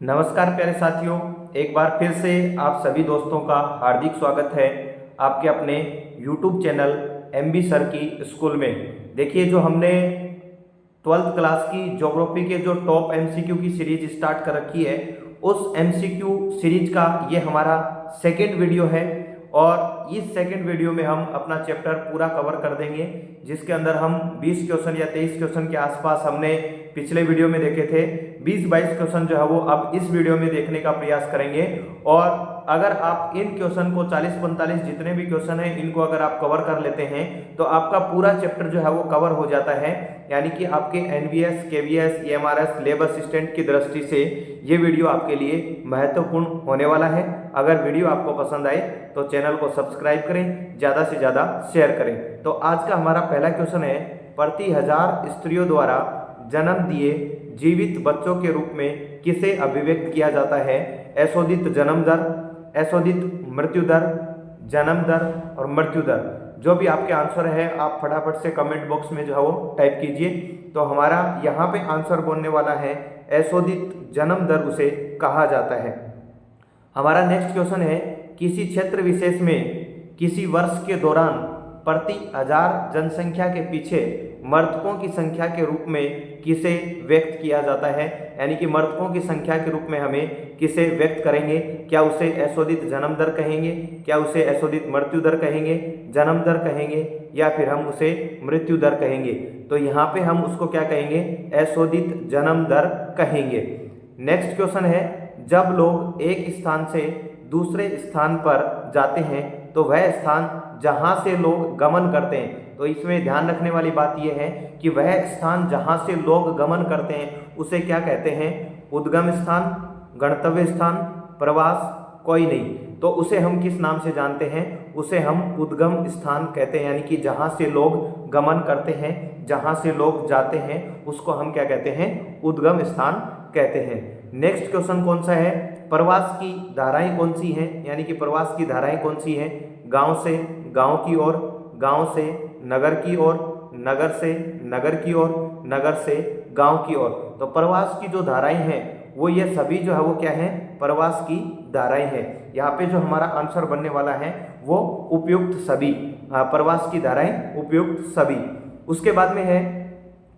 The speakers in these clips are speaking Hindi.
नमस्कार प्यारे साथियों, एक बार फिर से आप सभी दोस्तों का हार्दिक स्वागत है आपके अपने YouTube चैनल MB सर की स्कूल में। देखिए, जो हमने 12th क्लास की ज्योग्राफी के जो टॉप MCQ की सीरीज स्टार्ट कर रखी है, उस MCQ सीरीज का ये हमारा सेकेंड वीडियो है और इस सेकेंड वीडियो में हम अपना चैप्टर पूरा कवर कर देंगे, जिसके अंदर हम 20 क्वेश्चन या 23 क्वेश्चन के आसपास हमने पिछले वीडियो में देखे थे। 20-22 क्वेश्चन जो है वो अब इस वीडियो में देखने का प्रयास करेंगे और अगर आप इन क्वेश्चन को 40-45 जितने भी क्वेश्चन हैं इनको अगर आप कवर कर लेते हैं तो आपका पूरा चैप्टर जो है वो कवर हो जाता है। यानी कि आपके NVS, KVS, EMRS, लेब असिस्टेंट की दृष्टि से ये वीडियो आपके लिए महत्वपूर्ण होने वाला है। अगर वीडियो आपको पसंद आए तो चैनल को सब्सक्राइब करें, ज़्यादा से ज़्यादा शेयर करें। तो आज का हमारा पहला क्वेश्चन है, प्रति 1000 स्त्रियों द्वारा जन्म दिए जीवित बच्चों के रूप में किसे अभिव्यक्त किया जाता है? एशोदित जन्म दर, एशोदित मृत्यु दर, जन्म दर और मृत्यु दर। जो भी आपके आंसर है आप फटाफट से कमेंट बॉक्स में जो है वो टाइप कीजिए। तो हमारा यहाँ पे आंसर बनने वाला है एशोदित जन्म दर उसे कहा जाता है। हमारा नेक्स्ट क्वेश्चन है, किसी क्षेत्र विशेष में किसी वर्ष के दौरान प्रति 1000 जनसंख्या के पीछे मृतकों की संख्या के रूप में किसे व्यक्त किया जाता है? यानी कि मृतकों की संख्या के रूप में हमें किसे व्यक्त करेंगे? क्या उसे एशोदित जन्म दर कहेंगे, क्या उसे एशोदित मृत्यु दर कहेंगे, जन्म दर कहेंगे या फिर हम उसे मृत्यु दर कहेंगे? तो यहाँ पे हम उसको क्या कहेंगे? एशोदित जन्म दर कहेंगे। नेक्स्ट क्वेश्चन है, जब लोग एक स्थान से दूसरे स्थान पर जाते हैं तो वह स्थान जहाँ से लोग गमन करते हैं, तो इसमें ध्यान रखने वाली बात यह है कि वह स्थान जहाँ से लोग गमन करते हैं उसे क्या कहते हैं? उद्गम स्थान, गंतव्य स्थान, प्रवास, कोई नहीं। तो उसे हम किस नाम से जानते हैं? उसे हम उद्गम स्थान कहते हैं। यानी कि जहाँ से लोग गमन करते हैं, जहाँ से लोग जाते हैं, उसको हम क्या कहते हैं? उद्गम स्थान कहते हैं। नेक्स्ट क्वेश्चन कौन सा है? प्रवास की धाराएं कौन सी हैं? यानी कि प्रवास की धाराएं कौन सी हैं? गांव से गांव की ओर, गांव से नगर की ओर, नगर से नगर की ओर, नगर से गांव की ओर। तो प्रवास की जो धाराएं हैं वो ये सभी जो है वो क्या है? प्रवास की धाराएं हैं। यहाँ पे जो हमारा आंसर बनने वाला है वो उपयुक्त सभी, प्रवास की धाराएं उपयुक्त सभी। उसके बाद में है,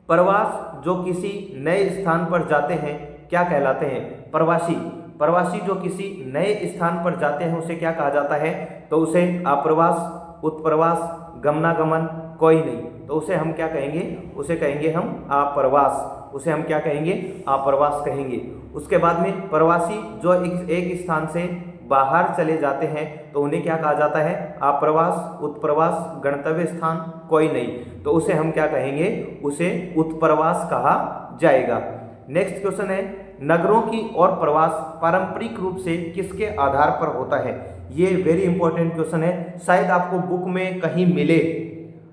प्रवास जो किसी नए स्थान पर जाते हैं क्या कहलाते हैं? प्रवासी। प्रवासी जो किसी नए स्थान पर जाते हैं उसे क्या कहा जाता है? तो उसे अप्रवास, उत्प्रवास, गमनागमन, कोई नहीं। तो उसे हम क्या कहेंगे? उसे कहेंगे हम अप्रवास। उसे हम क्या कहेंगे? अप्रवास कहेंगे। उसके बाद में प्रवासी जो एक स्थान से बाहर चले जाते हैं तो उन्हें क्या कहा जाता है? अप्रवास, उत्प्रवास, गंतव्य स्थान, कोई नहीं। तो उसे हम क्या कहेंगे? उसे उत्प्रवास कहा जाएगा। नेक्स्ट क्वेश्चन है, नगरों की ओर प्रवास पारंपरिक रूप से किसके आधार पर होता है? ये वेरी इंपॉर्टेंट क्वेश्चन है, शायद आपको बुक में कहीं मिले।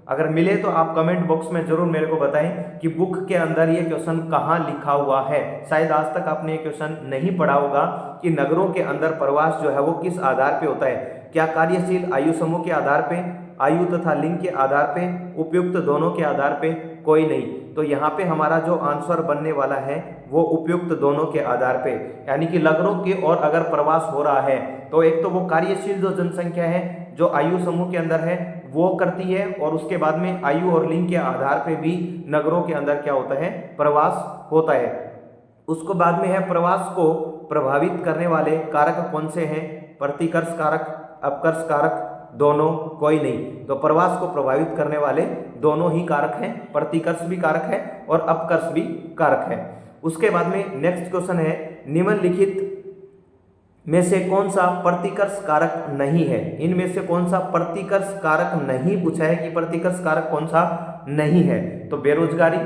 अगर मिले तो आप कमेंट बॉक्स में जरूर मेरे को बताएं कि बुक के अंदर ये क्वेश्चन कहाँ लिखा हुआ है। शायद आज तक आपने ये क्वेश्चन नहीं पढ़ा होगा कि नगरों के अंदर प्रवास जो है वो किस आधार पे होता है। क्या कार्यशील आयु समूह के आधार पे, आयु तथा लिंग के आधार पे, उपयुक्त दोनों के आधार पे, कोई नहीं। तो यहाँ पे हमारा जो आंसर बनने वाला है वो उपयुक्त दोनों के आधार पे। यानी कि नगरों की ओर अगर प्रवास हो रहा है तो एक तो वो कार्यशील जो जनसंख्या है जो आयु समूह के अंदर है वो करती है, और उसके बाद में आयु और लिंग के आधार पे भी नगरों के अंदर क्या होता है? प्रवास होता है। उसको बाद में है, प्रवास को प्रभावित करने वाले कारक कौन से हैं? प्रतिकर्ष कारक, अपकर्ष कारक, दोनों, कोई नहीं। तो प्रवास को प्रभावित करने वाले दोनों ही कारक हैं, प्रतिकर्ष भी कारक है और अपकर्ष भी कारक है। उसके बाद में नेक्स्ट क्वेश्चन है, निम्नलिखित में से कौन सा प्रतिकर्ष कारक नहीं है? इनमें से कौन सा प्रतिकर्ष कारक नहीं पूछा है कि प्रतिकर्ष कारक कौन सा नहीं है? तो बेरोजगारी,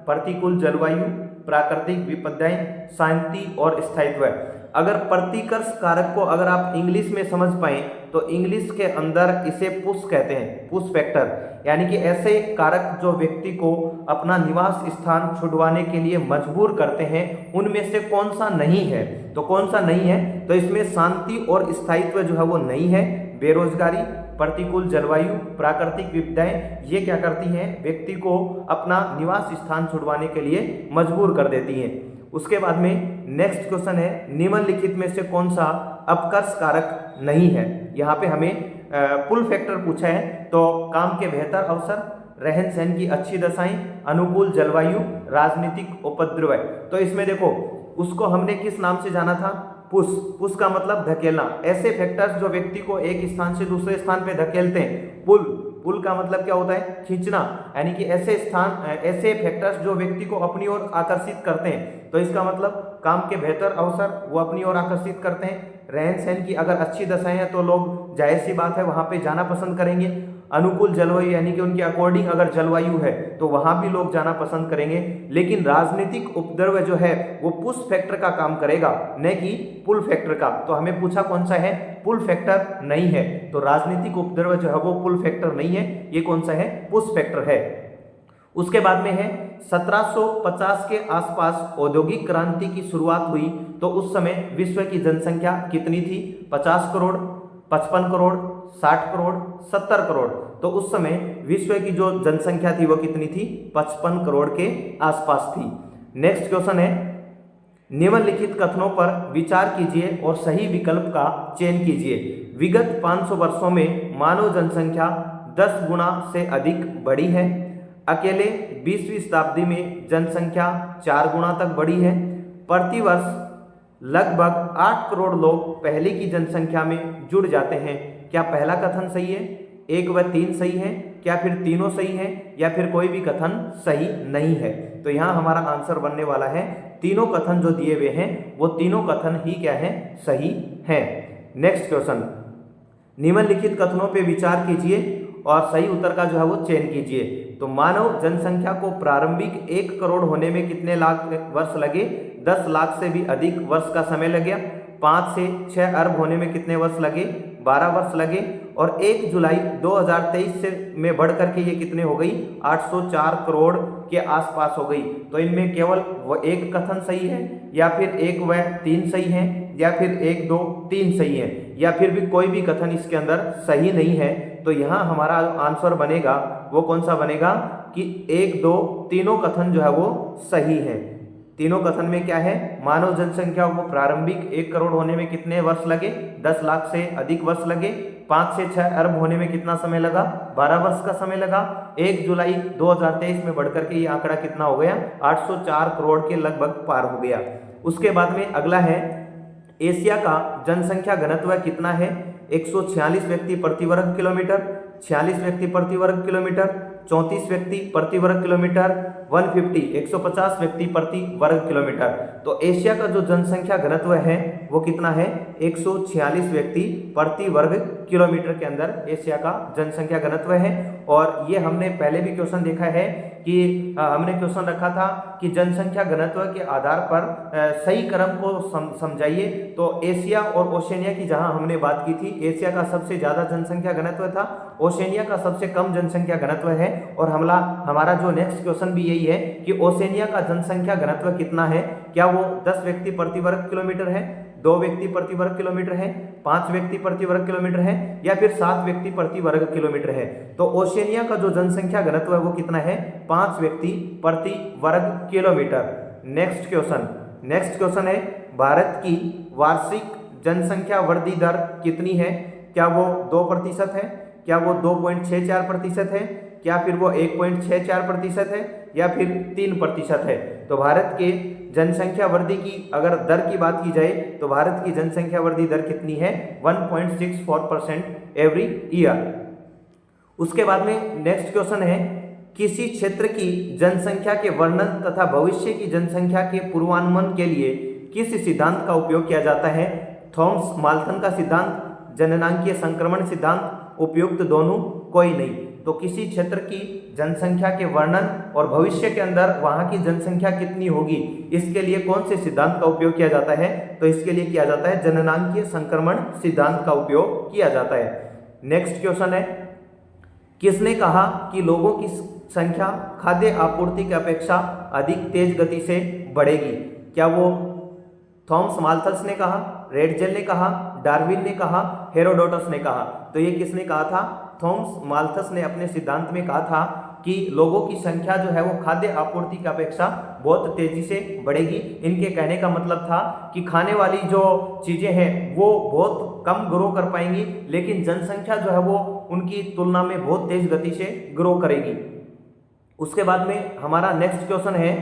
प्रतिकूल जलवायु, प्राकृतिक विपदाएं, शांति और स्थायित्व। अगर प्रतिकर्ष कारक को अगर आप इंग्लिश में समझ पाएं तो इंग्लिश के अंदर इसे पुश कहते हैं, पुश फैक्टर। यानी कि ऐसे कारक जो व्यक्ति को अपना निवास स्थान छुड़वाने के लिए मजबूर करते हैं, उनमें से कौन सा नहीं है? तो कौन सा नहीं है? तो इसमें शांति और स्थायित्व जो है वो नहीं है। बेरोजगारी, प्रतिकूल जलवायु, प्राकृतिक विपदाएं, ये क्या करती हैं? व्यक्ति को अपना निवास स्थान छुड़वाने के लिए मजबूर कर देती हैं। उसके बाद में नेक्स्ट क्वेश्चन है, निम्नलिखित में से कौन सा अपकर्ष कारक नहीं है। यहाँ पे हमें पुल फैक्टर पूछा है, तो काम के बेहतर अवसर, रहन सहन की अच्छी दशाएं, अनुकूल जलवायु, राजनीतिक उपद्रव। तो इसमें देखो उसको हमने किस नाम से जाना था, पुश। पुश का मतलब धकेलना। ऐसे फैक्टर्स जो व्यक्ति को एक स्थान से दूसरे स्थान पे धकेलते हैं। पुल, पुल का मतलब क्या होता है, खींचना, यानी कि ऐसे फैक्टर्स जो व्यक्ति को अपनी ओर आकर्षित करते हैं। तो इसका मतलब काम के बेहतर अवसर वो अपनी ओर आकर्षित करते हैं। रहन सहन की अगर अच्छी दशाएं हैं तो लोग जाहिर सी बात है वहां पे जाना पसंद करेंगे। अनुकूल जलवायु यानी कि उनके अकॉर्डिंग अगर जलवायु है तो वहां भी लोग जाना पसंद करेंगे। लेकिन राजनीतिक उपद्रव जो है वो पुश फैक्टर का काम करेगा, न कि पुल फैक्टर का। तो हमें पूछा कौन सा है, पुल फैक्टर नहीं है। तो राजनीतिक उपद्रव जो है वो पुल फैक्टर नहीं है, ये कौन सा है, पुश फैक्टर है। उसके बाद में है 1750 के आसपास औद्योगिक क्रांति की शुरुआत हुई, तो उस समय विश्व की जनसंख्या कितनी थी, 50 करोड़, 55 करोड़, 60 करोड़, 70 करोड़। तो उस समय विश्व की जो जनसंख्या थी वो कितनी थी, 55 करोड़ के आसपास थी। नेक्स्ट क्वेश्चन है, निम्नलिखित कथनों पर विचार कीजिए और सही विकल्प का चयन कीजिए। विगत 500 वर्षों में मानव जनसंख्या 10 गुना से अधिक बढ़ी है। अकेले 20वीं शताब्दी में जनसंख्या 4 गुना तक बढ़ी है। प्रतिवर्ष लगभग 8 करोड़ लोग पहले की जनसंख्या में जुड़ जाते हैं। क्या पहला कथन सही है, 1 व 3 सही है, क्या फिर तीनों सही है, या फिर कोई भी कथन सही नहीं है। तो यहाँ हमारा आंसर बनने वाला है तीनों कथन जो दिए हुए हैं वो तीनों कथन ही क्या है, सही है। नेक्स्ट क्वेश्चन, निम्नलिखित कथनों पे विचार कीजिए और सही उत्तर का जो है वो चयन कीजिए। तो मानव जनसंख्या को प्रारंभिक 1 करोड़ होने में कितने लाख वर्ष लगे, 10 लाख से भी अधिक वर्ष का समय लग गया। 5 से 6 अरब होने में कितने वर्ष लगे, 12 वर्ष लगे। और 1 जुलाई 2023 से में बढ़ करके ये कितने हो गई, 804 करोड़ के आसपास हो गई। तो इनमें केवल वो एक कथन सही है, या फिर 1 व 3 सही है, या फिर 1, 2, 3 सही है, या फिर भी कोई भी कथन इसके अंदर सही नहीं है। तो यहाँ हमारा आंसर बनेगा वो कौन सा बनेगा कि 1, 2, तीनों कथन जो है वो सही है। तीनों कथन में क्या है, मानव जनसंख्या को प्रारंभिक 1 करोड़ होने में कितने वर्ष लगे, 10 लाख से अधिक वर्ष लगे। 5 से 6 अरब होने में कितना समय लगा, 12 वर्ष का समय लगा। 1 जुलाई 2023 में बढ़कर के ये आंकड़ा कितना हो गया, 804 करोड़ के लगभग पार हो गया। उसके बाद में अगला है, एशिया का जनसंख्या घनत्व कितना है, 146 व्यक्ति प्रति वर्ग किलोमीटर, 46 व्यक्ति प्रति वर्ग किलोमीटर, 34 व्यक्ति प्रति वर्ग किलोमीटर, 150 व्यक्ति प्रति वर्ग किलोमीटर। तो एशिया का जो जनसंख्या घनत्व है वो कितना है, 146 व्यक्ति प्रति वर्ग किलोमीटर के अंदर एशिया का जनसंख्या घनत्व है। और ये हमने पहले भी क्वेश्चन देखा है कि हमने क्वेश्चन रखा था कि जनसंख्या घनत्व के आधार पर सही क्रम को समझाइए। तो एशिया और ओशनिया की जहां हमने बात की थी, एशिया का सबसे ज्यादा जनसंख्या घनत्व था, ओशनिया का सबसे कम जनसंख्या घनत्व है। और हमारा जो नेक्स्ट क्वेश्चन भी यही है कि ओशनिया का जनसंख्या घनत्व कितना है, क्या वो 10 व्यक्ति प्रति वर्ग किलोमीटर है, 2 व्यक्ति प्रति वर्ग किलोमीटर है, 5 व्यक्ति प्रति वर्ग किलोमीटर है, या फिर 7 व्यक्ति प्रति वर्ग किलोमीटर है। तो ओशनिया का जो जनसंख्या घनत्व है वो कितना है, 5 व्यक्ति प्रति वर्ग किलोमीटर। नेक्स्ट क्वेश्चन है, भारत की वार्षिक जनसंख्या वृद्धि दर कितनी है, क्या वो 2% है, क्या वो 2.64% है, क्या फिर वो 1.64% है, या फिर 3% है। तो भारत के जनसंख्या वृद्धि की अगर दर की बात की जाए तो भारत की जनसंख्या वृद्धि दर कितनी है, 1.64% एवरी ईयर। उसके बाद में नेक्स्ट क्वेश्चन है, किसी क्षेत्र की जनसंख्या के वर्णन तथा भविष्य की जनसंख्या के पूर्वानुमान के लिए किस सिद्धांत का उपयोग किया जाता है, थॉमस माल्थन का सिद्धांत, जननांकीय संक्रमण सिद्धांत, उपयुक्त दोनों, कोई नहीं। तो किसी क्षेत्र की जनसंख्या के वर्णन और भविष्य के अंदर वहां की जनसंख्या कितनी होगी, इसके लिए कौन से सिद्धांत का उपयोग किया जाता है, तो इसके लिए किया जाता है जननांकीय संक्रमण सिद्धांत का उपयोग किया जाता है। नेक्स्ट क्वेश्चन है, किसने कहा कि लोगों की संख्या खाद्य आपूर्ति की अपेक्षा अधिक तेज गति से बढ़ेगी, क्या वो थॉमस माल्थस ने कहा, रेडजेल ने कहा, डार्विन ने कहा, हेरोडोटस ने कहा। तो ये किसने कहा था, थॉमस माल्थस ने अपने सिद्धांत में कहा था कि लोगों की संख्या जो है वो खाद्य आपूर्ति की अपेक्षा बहुत तेजी से बढ़ेगी। इनके कहने का मतलब था कि खाने वाली जो चीजें हैं वो बहुत कम ग्रो कर पाएंगी, लेकिन जनसंख्या जो है वो उनकी तुलना में बहुत तेज गति से ग्रो करेगी। उसके बाद में हमारा नेक्स्ट क्वेश्चन है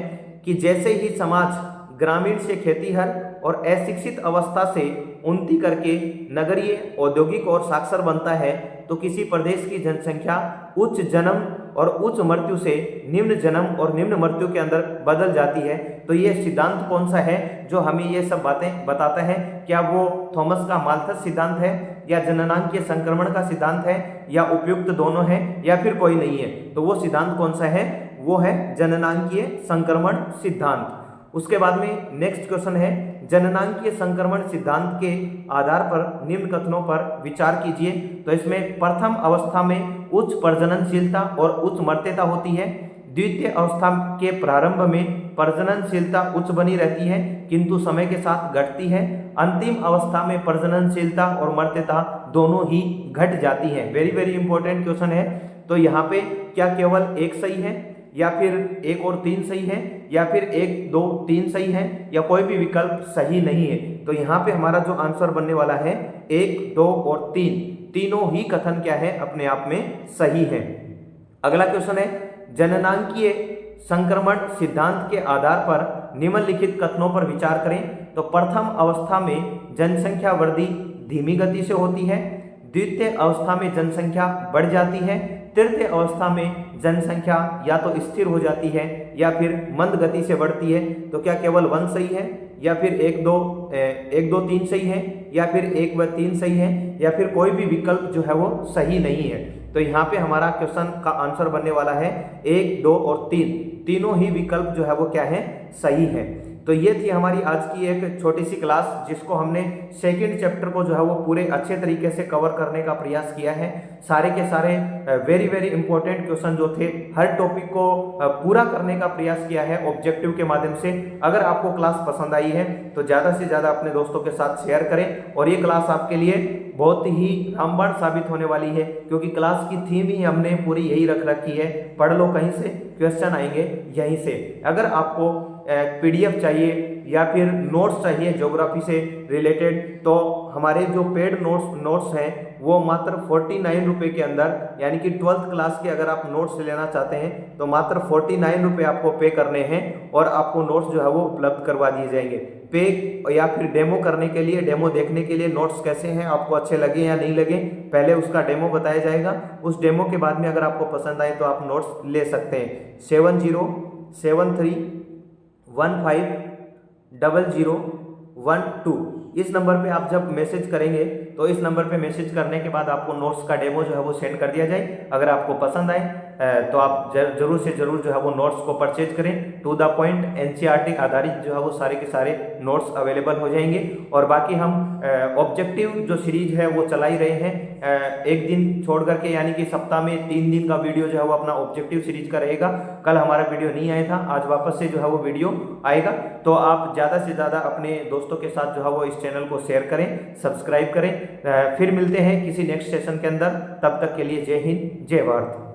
कि जैसे ही समाज ग्रामीण से खेतीहर और अशिक्षित अवस्था से उन्नति करके नगरीय, औद्योगिक और साक्षर बनता है, तो किसी प्रदेश की जनसंख्या उच्च जन्म और उच्च मृत्यु से निम्न जन्म और निम्न मृत्यु के अंदर बदल जाती है। तो ये सिद्धांत कौन सा है जो हमें ये सब बातें बताता है? क्या वो थॉमस का माल्थस सिद्धांत है, या जननांगीय संक्रमण का सिद्धांत है, या उपयुक्त दोनों है, या फिर कोई नहीं है? तो वो सिद्धांत कौन सा है? वो है जननांगीय संक्रमण सिद्धांत। उसके बाद में नेक्स्ट क्वेश्चन है, जननांगीय संक्रमण सिद्धांत के आधार पर निम्न कथनों पर विचार कीजिए। तो इसमें प्रथम अवस्था में उच्च प्रजननशीलता और उच्च मर्त्यता होती है। द्वितीय अवस्था के प्रारंभ में प्रजननशीलता उच्च बनी रहती है किंतु समय के साथ घटती है। अंतिम अवस्था में प्रजननशीलता और मर्त्यता दोनों ही घट जाती है। वेरी वेरी इंपॉर्टेंट क्वेश्चन है। तो यहाँ पे क्या केवल एक सही है, या फिर एक और तीन सही है, या फिर एक दो तीन सही है, या कोई भी विकल्प सही नहीं है? तो यहाँ पे हमारा जो आंसर बनने वाला है एक, दो और तीन, तीनों ही कथन क्या है? अपने आप में सही है। अगला क्वेश्चन है, जननांगीय संक्रमण सिद्धांत के आधार पर निम्नलिखित कथनों पर विचार करें। तो प्रथम अवस्था में जनसंख्या वृद्धि धीमी गति से होती है। द्वितीय अवस्था में जनसंख्या बढ़ जाती है। तृतीय अवस्था में जनसंख्या या तो स्थिर हो जाती है या फिर मंद गति से बढ़ती है। तो क्या केवल वन सही है, या फिर एक दो तीन सही है, या फिर एक व तीन सही है, या फिर कोई भी विकल्प जो है वो सही नहीं है? तो यहाँ पे हमारा क्वेश्चन का आंसर बनने वाला है एक, दो और तीन, तीनों ही विकल्प जो है वो क्या है? सही है। तो ये थी हमारी आज की एक छोटी सी क्लास, जिसको हमने सेकंड चैप्टर को जो है वो पूरे अच्छे तरीके से कवर करने का प्रयास किया है। सारे के सारे वेरी वेरी इंपॉर्टेंट क्वेश्चन जो थे, हर टॉपिक को पूरा करने का प्रयास किया है ऑब्जेक्टिव के माध्यम से। अगर आपको क्लास पसंद आई है तो ज़्यादा से ज़्यादा अपने दोस्तों के साथ शेयर करें, और ये क्लास आपके लिए बहुत ही रामबाण साबित होने वाली है, क्योंकि क्लास की थीम ही हमने पूरी यही रख रखी है, पढ़ लो कहीं से, क्वेश्चन आएंगे यहीं से। अगर आपको PDF चाहिए या फिर नोट्स चाहिए ज्योग्राफी से रिलेटेड, तो हमारे जो पेड नोट्स हैं वो मात्र 49 रुपये के अंदर, यानी कि 12th क्लास के अगर आप नोट्स लेना चाहते हैं तो मात्र 49 रुपये आपको पे करने हैं, और आपको नोट्स जो है वो उपलब्ध करवा दिए जाएंगे। पे या फिर डेमो करने के लिए, डेमो देखने के लिए, नोट्स कैसे हैं, आपको अच्छे लगे या नहीं लगे, पहले उसका डेमो बताया जाएगा। उस डेमो के बाद में अगर आपको पसंद आए तो आप नोट्स ले सकते हैं। 7073150012 इस नंबर पे आप जब मैसेज करेंगे तो इस नंबर पे मैसेज करने के बाद आपको नोट्स का डेमो जो है वो सेंड कर दिया जाए। अगर आपको पसंद आए तो आप जरूर से जरूर जो है वो नोट्स को परचेज करें। टू द पॉइंट NCERT आधारित जो है वो सारे के सारे नोट्स अवेलेबल हो जाएंगे। और बाकी हम ऑब्जेक्टिव जो सीरीज है वो चला ही रहे हैं, एक दिन छोड़ करके, यानी कि सप्ताह में 3 दिन का वीडियो जो है वो अपना ऑब्जेक्टिव सीरीज का रहेगा। कल हमारा वीडियो नहीं आया था, आज वापस से जो है वो वीडियो आएगा। तो आप ज़्यादा से ज़्यादा अपने दोस्तों के साथ जो है वो इस चैनल को शेयर करें, सब्सक्राइब करें। फिर मिलते हैं किसी नेक्स्ट सेशन के अंदर, तब तक के लिए जय हिंद, जय भारत।